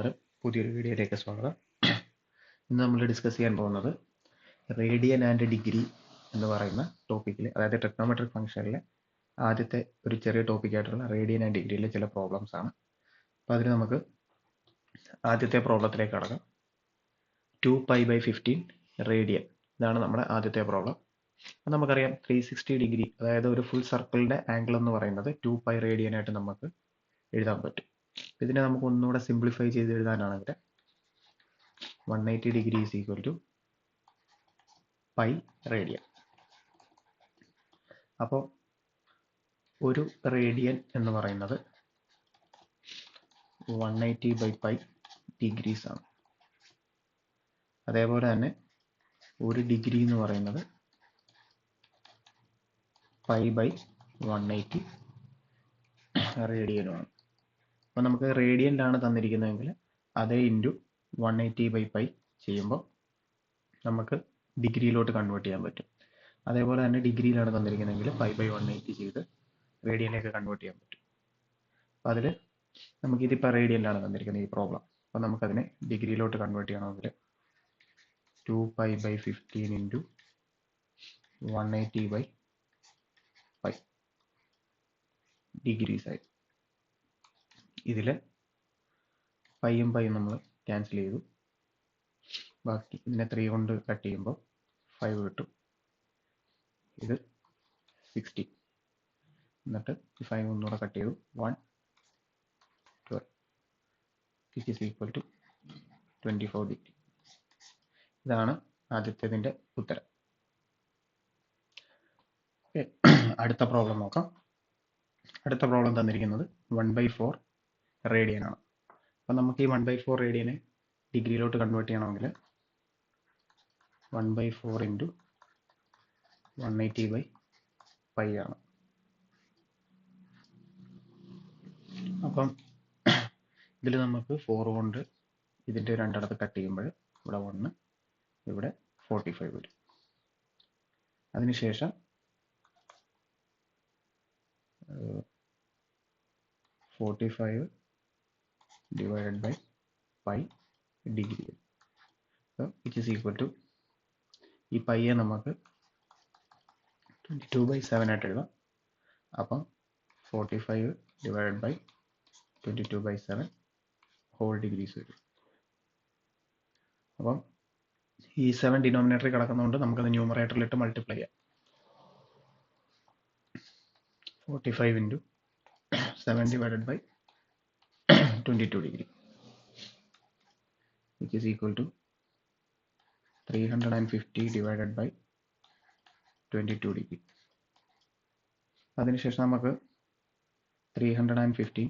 നമസ്കാരം, പുതിയൊരു വീഡിയോയിലേക്ക് സ്വാഗതം. ഇന്ന് നമ്മൾ ഡിസ്കസ് ചെയ്യാൻ പോകുന്നത് റേഡിയൻ ആൻഡ് ഡിഗ്രി എന്ന് പറയുന്ന ടോപ്പിക്കിൽ, അതായത് ട്രിഗ്നോമെട്രിക് ഫംഗ്ഷനിലെ ആദ്യത്തെ ഒരു ചെറിയ ടോപ്പിക്കായിട്ടുള്ള റേഡിയൻ ആൻഡ് ഡിഗ്രിയിലെ ചില പ്രോബ്ലംസ് ആണ്. അപ്പോൾ അതിന് നമുക്ക് ആദ്യത്തെ പ്രോബ്ലത്തിലേക്ക് കടക്കാം. 2π/15 റേഡിയൻ, ഇതാണ് നമ്മുടെ ആദ്യത്തെ പ്രോബ്ലം. അപ്പോൾ നമുക്കറിയാം 360 ഡിഗ്രി, അതായത് ഒരു ഫുൾ സർക്കിളിന്റെ ആംഗിൾ എന്ന് പറയുന്നത് 2π റേഡിയൻ ആയിട്ട് നമുക്ക് എഴുതാൻ പറ്റും. ഇതിനെ നമുക്ക് ഒന്നുകൂടെ സിംപ്ലിഫൈ ചെയ്ത് എഴുതാനാണെങ്കിൽ 180 degree is equal to pi radian. അപ്പോൾ ഒരു റേഡിയൻ എന്ന് പറയുന്നത് 180/π ഡിഗ്രീസ് ആണ്. അതേപോലെ തന്നെ ഒരു ഡിഗ്രി എന്ന് പറയുന്നത് π/180 റേഡിയനുമാണ്. അപ്പോൾ നമുക്ക് റേഡിയനിലാണ് തന്നിരിക്കുന്നതെങ്കിൽ അതേ ഇൻറ്റു 180/π ചെയ്യുമ്പോൾ നമുക്ക് ഡിഗ്രിയിലോട്ട് കൺവേർട്ട് ചെയ്യാൻ പറ്റും. അതേപോലെ തന്നെ ഡിഗ്രിയിലാണ് തന്നിരിക്കുന്നതെങ്കിൽ π/180 ചെയ്ത് റേഡിയനിലേക്ക് കൺവേർട്ട് ചെയ്യാൻ പറ്റും. അപ്പോൾ അതിൽ നമുക്കിതിപ്പോൾ റേഡിയനിലാണ് തന്നിരിക്കുന്നത് ഈ പ്രോബ്ലം. അപ്പോൾ നമുക്കതിനെ ഡിഗ്രിയിലോട്ട് കൺവേർട്ട് ചെയ്യണമെങ്കിൽ 2π/15 ഇൻറ്റു 180/π ഡിഗ്രീസ് ആയി. ഇതിൽ പൈയും പൈയും നമ്മൾ ക്യാൻസൽ ചെയ്തു. ബാക്കി ഇതിനെ 3 കൊണ്ട് കട്ട് ചെയ്യുമ്പോൾ 5 കിട്ടും. ഇത് 60. എന്നിട്ട് 5 ഒന്നുകൂടെ കട്ട് ചെയ്തു 112. This is equal to 24 degree. ഇതാണ് ആദ്യത്തേതിൻ്റെ ഉത്തരം. അടുത്ത പ്രോബ്ലം നോക്കാം. അടുത്ത പ്രോബ്ലം തന്നിരിക്കുന്നത് 1/4 റേഡിയൻ ആണ്. അപ്പം നമുക്ക് ഈ 1/4 റേഡിയനെ ഡിഗ്രിയിലോട്ട് കൺവേർട്ട് ചെയ്യണമെങ്കിൽ 1/4 ഇൻറ്റു 180/π ആണ്. അപ്പം ഇതിൽ നമുക്ക് 4 കൊണ്ട് ഇതിൻ്റെ രണ്ടിടത്ത് കട്ട് ചെയ്യുമ്പോൾ ഇവിടെ 1, ഇവിടെ 45 വരും. അതിനുശേഷം 45 divided by π degree. Which is equal to, ഈ പൈയെ നമുക്ക് 22/7 ആയിട്ട് എഴുതാം. അപ്പം 45 divided by 22/7 ഹോൾ ഡിഗ്രീസ് വരും. അപ്പം ഈ 7 ഡിനോമിനേറ്ററിൽ കിടക്കുന്നതുകൊണ്ട് നമുക്കത് ന്യൂമറേറ്ററിലിട്ട് മൾട്ടിപ്ലൈ ചെയ്യാം. 45 into 7 divided by 22 degree, which is equal to 350 divided by 22 degree. അതിനുശേഷം നമുക്ക് 350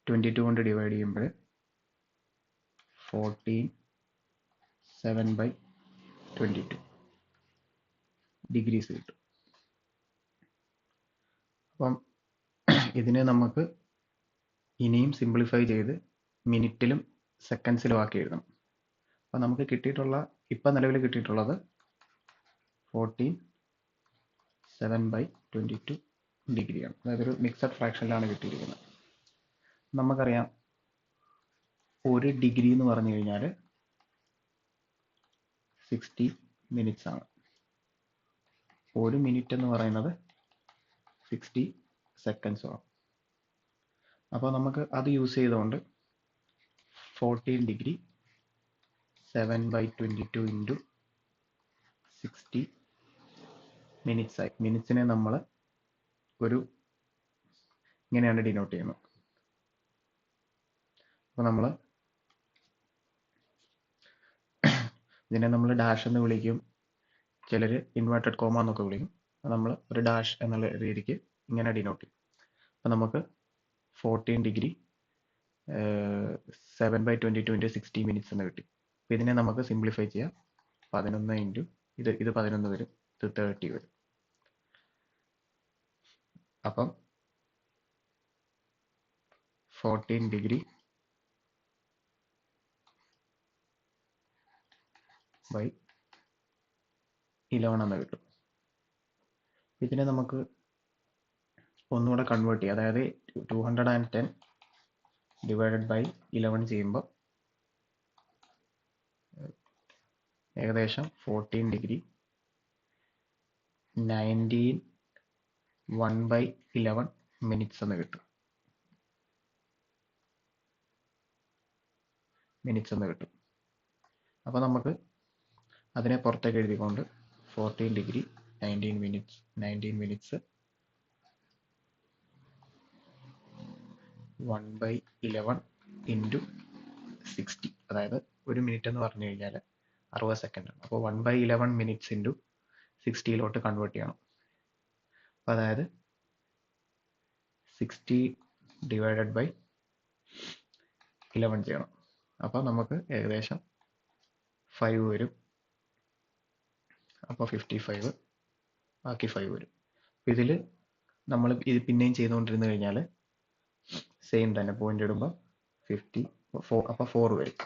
22 കൊണ്ട് ഡിവൈഡ് ചെയ്യുമ്പോൾ 14/7/22 ഡിഗ്രീസ് കിട്ടും. അപ്പം ഇതിനെ നമുക്ക് ഇനിയും സിംപ്ലിഫൈ ചെയ്ത് മിനിറ്റിലും സെക്കൻഡ്സിലും ആക്കി എഴുതണം. അപ്പം നമുക്ക് കിട്ടിയിട്ടുള്ള, ഇപ്പം നിലവിൽ കിട്ടിയിട്ടുള്ളത് 14/7/22 ഡിഗ്രിയാണ്. അതായത് ഒരു മിക്സഡ് ഫ്രാക്ഷനിലാണ് കിട്ടിയിരിക്കുന്നത്. നമുക്കറിയാം ഒരു ഡിഗ്രി എന്ന് പറഞ്ഞു കഴിഞ്ഞാൽ 60 മിനിറ്റ്സ് ആണ്. ഒരു മിനിറ്റ് എന്ന് പറയുന്നത് 60 സെക്കൻഡ്സ് ആണ്. അപ്പോൾ നമുക്ക് അത് യൂസ് ചെയ്തുകൊണ്ട് 14 ഡിഗ്രി 7/22 ഇൻറ്റു 60 മിനിറ്റ്സ് ആയി. മിനിറ്റ്സിനെ നമ്മൾ ഒരു ഇങ്ങനെയാണ് ഡിനോട്ട് ചെയ്യുന്നത്. അപ്പോൾ നമ്മൾ ഇതിനെ നമ്മൾ ഡാഷ് എന്ന് വിളിക്കും, ചിലർ ഇൻവേർട്ടഡ് കോമ എന്നൊക്കെ വിളിക്കും. നമ്മൾ ഒരു ഡാഷ് എന്നുള്ള രീതിക്ക് ഇങ്ങനെ ഡിനോട്ട് ചെയ്യും. അപ്പോൾ നമുക്ക് 14 ഡിഗ്രി 7/22 ഇൻറ്റു 60 മിനിറ്റ്സ് എന്ന് കിട്ടി. അപ്പോൾ ഇതിനെ നമുക്ക് സിംപ്ലിഫൈ ചെയ്യാം. 11 ഇൻറ്റു ഇത് 11 വരും, ഇത് 30 വരും. അപ്പം 14 ഡിഗ്രി ബൈ 11 എന്ന് കിട്ടും. ഇതിനെ നമുക്ക് ഒന്നുകൂടെ കൺവേർട്ട് ചെയ്യാം. അതായത് 210 divided by 11 ചെയ്യുമ്പോൾ ഏകദേശം 14 ഡിഗ്രി 19 1/11 മിനിറ്റ്സ് എന്ന് കിട്ടും. അപ്പൊ നമുക്ക് അതിനെ പുറത്തേക്ക് എഴുതിക്കൊണ്ട് 14 ഡിഗ്രി 19 മിനിറ്റ്സ് 1/11 ഇൻറ്റു 60, അതായത് 1 മിനിറ്റ് എന്ന് പറഞ്ഞു കഴിഞ്ഞാൽ 60 സെക്കൻഡ് ആണ്. അപ്പോൾ 1/11 മിനിറ്റ്സ് ഇൻറ്റു 60 കൺവേർട്ട് ചെയ്യണം. അപ്പോൾ അതായത് 60 ഡിവൈഡഡ് ബൈ 11 ചെയ്യണം. അപ്പോൾ നമുക്ക് ഏകദേശം 5 വരും. അപ്പോൾ 55, ബാക്കി 5 വരും. ഇതിൽ നമ്മൾ ഇത് പിന്നെയും ചെയ്തുകൊണ്ടിരുന്നു കഴിഞ്ഞാൽ സെയിം തന്നെ പോയിന്റ് ഇടുമ്പോൾ 54, അപ്പോൾ 4 വരും.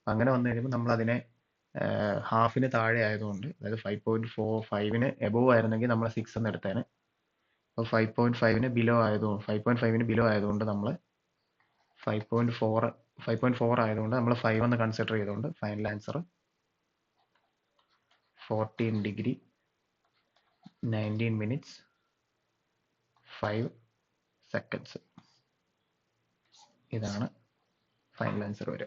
അങ്ങനെ വന്നു കഴിയുമ്പോൾ നമ്മൾ അതിനെ ഹാഫിന് താഴെ ആയതുകൊണ്ട്, അതായത് 5.45 എബോവ് ആയിരുന്നെങ്കിൽ നമ്മൾ 6 എന്ന് എടുത്തേനെ. അപ്പോൾ 5.5 ബിലോ ആയതുകൊണ്ട് നമ്മൾ 5.4 ആയതുകൊണ്ട് നമ്മൾ 5 എന്ന് കൺസിഡർ ചെയ്തുകൊണ്ട് final answer 14 degree 19 minutes 5 seconds. ഇതാണ് ഫൈനൽ ആൻസർ വരെ.